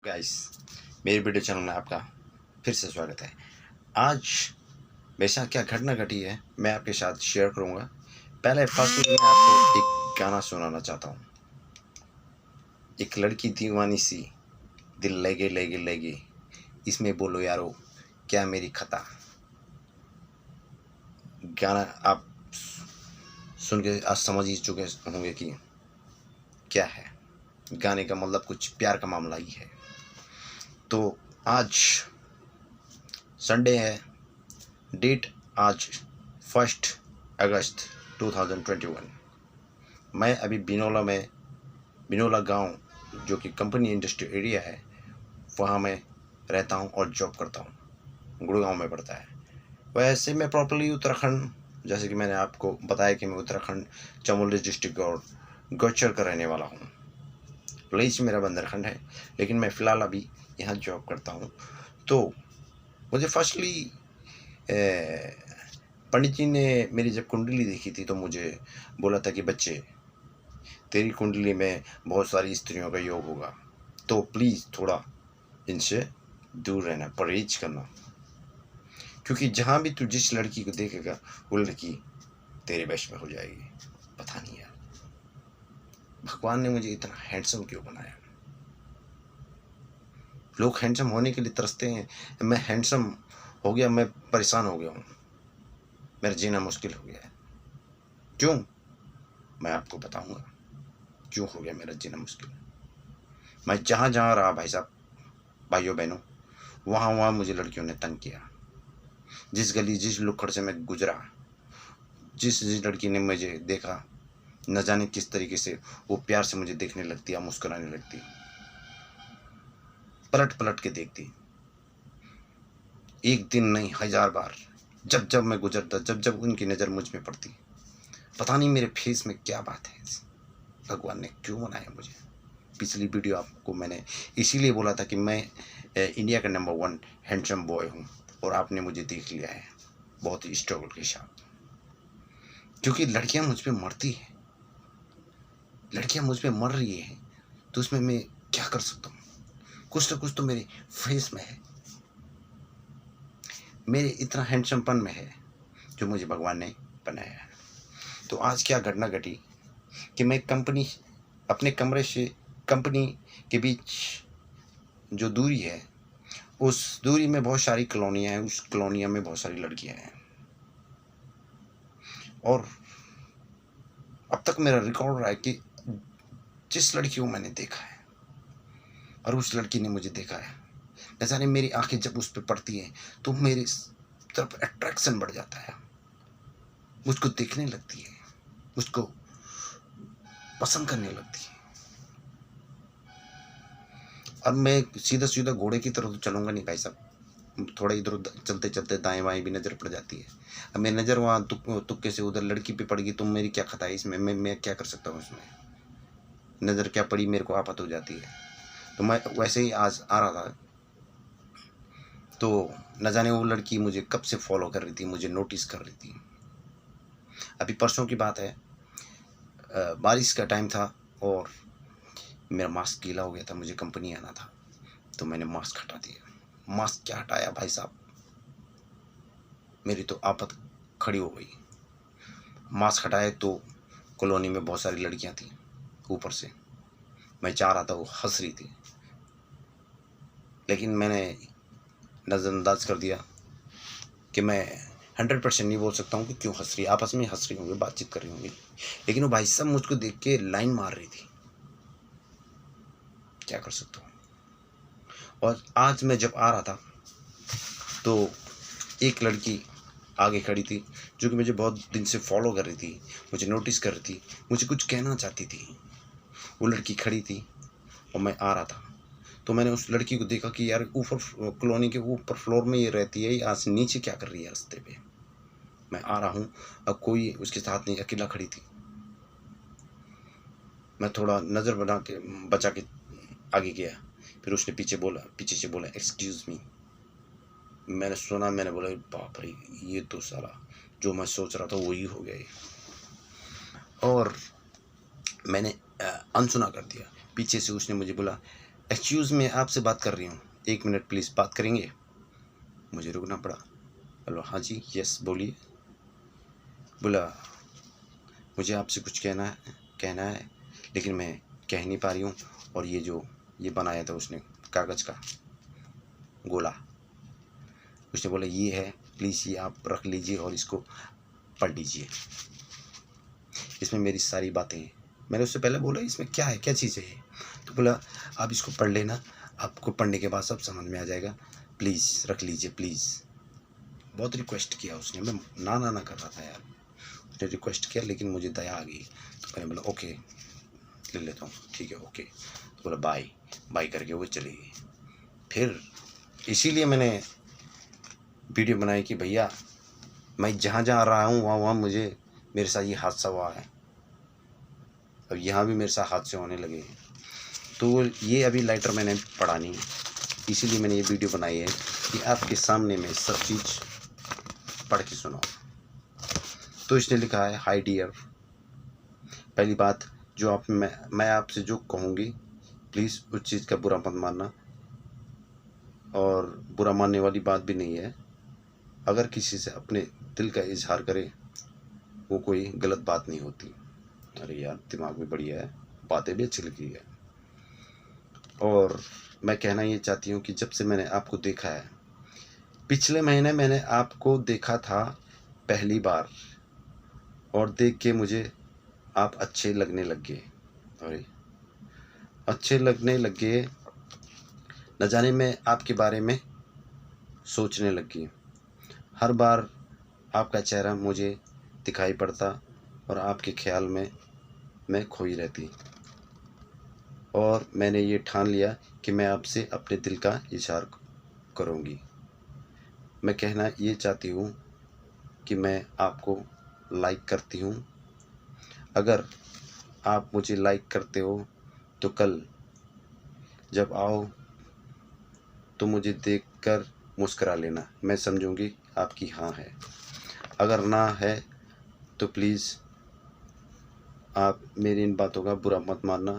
Guys, मेरे video channel में आपका फिर से स्वागत है। आज मेरे साथ क्या घटना घटी है मैं आपके साथ शेयर करूंगा। पहले फर्स्ट मैं आपको एक गाना सुनाना चाहता हूँ। एक लड़की दीवानी सी, दिल लगे लगे लगे, इसमें बोलो यारो क्या मेरी खता। गाना आप सुन के आज समझ ही चुके होंगे कि क्या है। गाने का मतलब कुछ प्यार का मामला ही है। तो आज संडे है, डेट आज 1 अगस्त 2021। मैं अभी बिनोला गांव जो कि कंपनी इंडस्ट्री एरिया है वहाँ मैं रहता हूँ और जॉब करता हूँ। गुड़गांव में पड़ता है। वैसे मैं प्रॉपरली उत्तराखंड, जैसे कि मैंने आपको बताया कि मैं उत्तराखंड चमोली डिस्ट्रिक्ट और गौचर का रहने वाला हूँ। प्लेस मेरा बंदरखंड है, लेकिन मैं फ़िलहाल अभी यहाँ जॉब करता हूँ। तो मुझे फर्स्टली पंडित जी ने मेरी जब कुंडली देखी थी तो मुझे बोला था कि बच्चे, तेरी कुंडली में बहुत सारी स्त्रियों का योग होगा, तो प्लीज़ थोड़ा इनसे दूर रहना, परहेज करना, क्योंकि जहाँ भी तू जिस लड़की को देखेगा वो लड़की तेरे वश में हो जाएगी। पता नहीं यार, भगवान ने मुझे इतना हैंडसम क्यों बनाया। लोग हैंडसम होने के लिए तरसते हैं, मैं हैंडसम हो गया, मैं परेशान हो गया हूँ, मेरा जीना मुश्किल हो गया है। क्यों? मैं आपको बताऊंगा क्यों हो गया मेरा जीना मुश्किल। मैं जहाँ जहाँ रहा भाई साहब, भाइयों बहनों, वहाँ वहाँ मुझे लड़कियों ने तंग किया। जिस गली जिस लुक्खड़ से मैं गुजरा, जिस लड़की ने मुझे देखा, न जाने किस तरीके से वो प्यार से मुझे देखने लगती या मुस्कुराने लगती, पलट पलट के देखती। एक दिन नहीं, 1000 बार जब जब मैं गुजरता, जब जब उनकी नज़र मुझ में पड़ती, पता नहीं मेरे फेस में क्या बात है, भगवान ने क्यों बनाया मुझे। पिछली वीडियो आपको मैंने इसीलिए बोला था कि मैं इंडिया का नंबर 1 हैंडसम बॉय हूँ, और आपने मुझे देख लिया है बहुत ही स्ट्रगल के साथ। क्योंकि लड़कियाँ मुझ पे मरती हैं, लड़कियाँ मुझ पे मर रही हैं, तो उसमें मैं क्या कर सकता हूँ। कुछ ना कुछ तो मेरे फेस में है, मेरे इतना हैंडसमपन में है जो मुझे भगवान ने बनाया है। तो आज क्या घटना घटी कि मैं अपने कमरे से कंपनी के बीच जो दूरी है, उस दूरी में बहुत सारी कॉलोनियाँ हैं, उस कॉलोनिया में बहुत सारी लड़कियाँ हैं। और अब तक मेरा रिकॉर्ड रहा है कि जिस लड़की को मैंने देखा है और उस लड़की ने मुझे देखा है, न जाने मेरी आंखें जब उस पर पड़ती हैं तो मेरे तरफ अट्रैक्शन बढ़ जाता है, मुझको देखने लगती है, मुझको पसंद करने लगती है। अब मैं सीधा सीधा घोड़े की तरफ तो चलूँगा नहीं भाई साहब, थोड़ा इधर उधर चलते चलते दाएं बाएं भी नज़र पड़ जाती है। अब मेरी नज़र वहाँ तुक्के से उधर लड़की पे पड़ गई तो मेरी क्या खता है इसमें, मैं क्या कर सकता हूँ इसमें। नज़र क्या पड़ी, मेरे को आफत हो जाती है। तो मैं वैसे ही आज आ रहा था, तो न जाने वो लड़की मुझे कब से फॉलो कर रही थी, मुझे नोटिस कर रही थी। अभी परसों की बात है, बारिश का टाइम था और मेरा मास्क गीला हो गया था, मुझे कंपनी आना था, तो मैंने मास्क हटा दिया। मास्क क्या हटाया भाई साहब, मेरी तो आफत खड़ी हो गई। मास्क हटाए तो कॉलोनी में बहुत सारी लड़कियां थी, ऊपर से मैं चाह रहा था वो हंस रही थी, लेकिन मैंने नज़रअंदाज कर दिया कि मैं 100% नहीं बोल सकता हूँ कि क्यों हंस रही, आपस में हंस रही होंगी, बातचीत कर रही होंगी, लेकिन वो भाई साहब मुझको देख के लाइन मार रही थी। क्या कर सकता हूँ। और आज मैं जब आ रहा था तो एक लड़की आगे खड़ी थी जो कि मुझे बहुत दिन से फॉलो कर रही थी, मुझे नोटिस कर रही थी, मुझे कुछ कहना चाहती थी। वो लड़की खड़ी थी और मैं आ रहा था, तो मैंने उस लड़की को देखा कि यार ऊपर कॉलोनी के ऊपर फ्लोर में ये रहती है, आज नीचे क्या कर रही है रास्ते पे। मैं आ रहा हूँ, अब कोई उसके साथ नहीं, अकेला खड़ी थी। मैं थोड़ा नज़र बचा के आगे गया, फिर उसने पीछे से बोला एक्सक्यूज़ मी। मैंने सुना, मैंने बोला बाप रे, ये तो साला जो मैं सोच रहा था वही हो गया। और मैंने अनसुना कर दिया। पीछे से उसने मुझे बोला एक्सक्यूज़ मैं आपसे बात कर रही हूँ, 1 मिनट प्लीज़ बात करेंगे? मुझे रुकना पड़ा। हेलो, हाँ जी, यस बोलिए। बोला मुझे आपसे कुछ कहना है लेकिन मैं कह नहीं पा रही हूँ। और ये बनाया था उसने कागज़ का गोला, उसने बोला ये है, प्लीज़ ये आप रख लीजिए और इसको पढ़ लीजिए, इसमें मेरी सारी बातें हैं। मैंने उससे पहले बोला इसमें क्या है, क्या चीज़ है ये? तो बोला आप इसको पढ़ लेना, आपको पढ़ने के बाद सब समझ में आ जाएगा, प्लीज़ रख लीजिए प्लीज़। बहुत रिक्वेस्ट किया उसने, मैं ना कर रहा था यार। उसने रिक्वेस्ट किया लेकिन मुझे दया आ गई, तो मैंने बोला ओके ले लेता हूँ, ठीक है ओके। तो बोला बाय बाय करके वो चली गई। फिर इसीलिए मैंने वीडियो बनाई कि भैया मैं जहाँ जहाँ रहा हूँ वहाँ मुझे मेरे साथ ये हादसा हुआ है, अब यहाँ भी मेरे साथ हादसे होने लगे हैं। तो ये अभी लाइटर मैंने पढ़ा नहीं, इसीलिए मैंने ये वीडियो बनाई है कि आपके सामने में सब चीज़ पढ़ के सुनाओ। तो इसने लिखा है हाय डियर, पहली बात जो मैं आपसे जो कहूँगी प्लीज़ उस चीज़ का बुरा मत मानना, और बुरा मानने वाली बात भी नहीं है। अगर किसी से अपने दिल का इजहार करे वो कोई गलत बात नहीं होती। अरे यार दिमाग भी बढ़िया है, बातें भी अच्छी लिखी है। और मैं कहना ये चाहती हूँ कि जब से मैंने आपको देखा है, पिछले महीने मैंने आपको देखा था पहली बार, और देख के मुझे आप अच्छे लगने लग गए। अरे अच्छे लगने लग गए, न जाने मैं आपके बारे में सोचने लग गई। हर बार आपका चेहरा मुझे दिखाई पड़ता और आपके ख्याल में मैं खोई रहती, और मैंने ये ठान लिया कि मैं आपसे अपने दिल का इज़हार करूँगी। मैं कहना ये चाहती हूँ कि मैं आपको लाइक करती हूँ। अगर आप मुझे लाइक करते हो तो कल जब आओ तो मुझे देखकर मुस्करा लेना, मैं समझूंगी आपकी हाँ है। अगर ना है तो प्लीज़ आप मेरी इन बातों का बुरा मत मानना,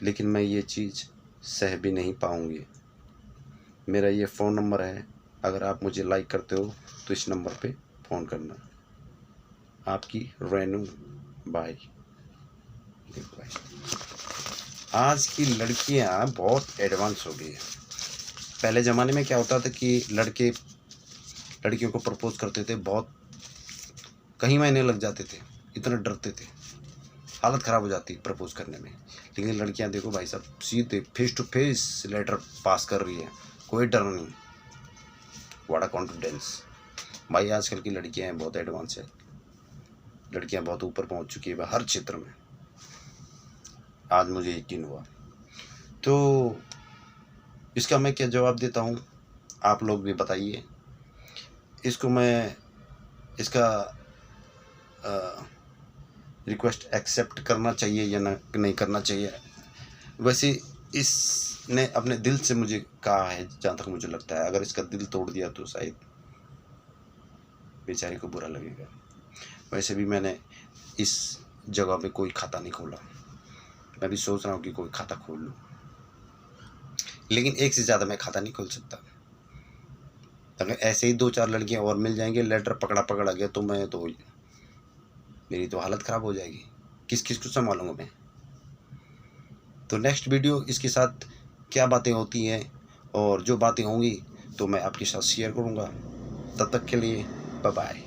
लेकिन मैं ये चीज़ सह भी नहीं पाऊँगी। मेरा ये फ़ोन नंबर है, अगर आप मुझे लाइक करते हो तो इस नंबर पे फ़ोन करना। आपकी रेनू, बाय। देखो भाई, आज की लड़कियां बहुत एडवांस हो गई हैं। पहले ज़माने में क्या होता था कि लड़कियों को प्रपोज करते थे, बहुत कई महीने लग जाते थे, इतना डरते थे, हालत ख़राब हो जाती प्रपोज करने में। लेकिन लड़कियां देखो भाई साहब, सीधे फेस टू फेस लेटर पास कर रही है, कोई डर नहीं। What a confidence. भाई आजकल की लड़कियां बहुत एडवांस है, लड़कियां बहुत ऊपर पहुंच चुकी है हर क्षेत्र में, आज मुझे यकीन हुआ। तो इसका मैं क्या जवाब देता हूँ, आप लोग भी बताइए। इसका रिक्वेस्ट एक्सेप्ट करना चाहिए या नहीं करना चाहिए। वैसे इसने अपने दिल से मुझे कहा है, जहाँ तक मुझे लगता है अगर इसका दिल तोड़ दिया तो शायद बेचारे को बुरा लगेगा। वैसे भी मैंने इस जगह पे कोई खाता नहीं खोला, मैं भी सोच रहा हूँ कि कोई खाता खोल लूँ, लेकिन एक से ज़्यादा मैं खाता नहीं खोल सकता। अगर ऐसे ही 2-4 लड़कियाँ और मिल जाएंगे, लेटर पकड़ा गया तो मेरी तो हालत ख़राब हो जाएगी, किस किस को संभालूंगा मैं। तो नेक्स्ट वीडियो इसके साथ क्या बातें होती हैं और जो बातें होंगी तो मैं आपके साथ शेयर करूँगा। तब तक के लिए बाय बाय।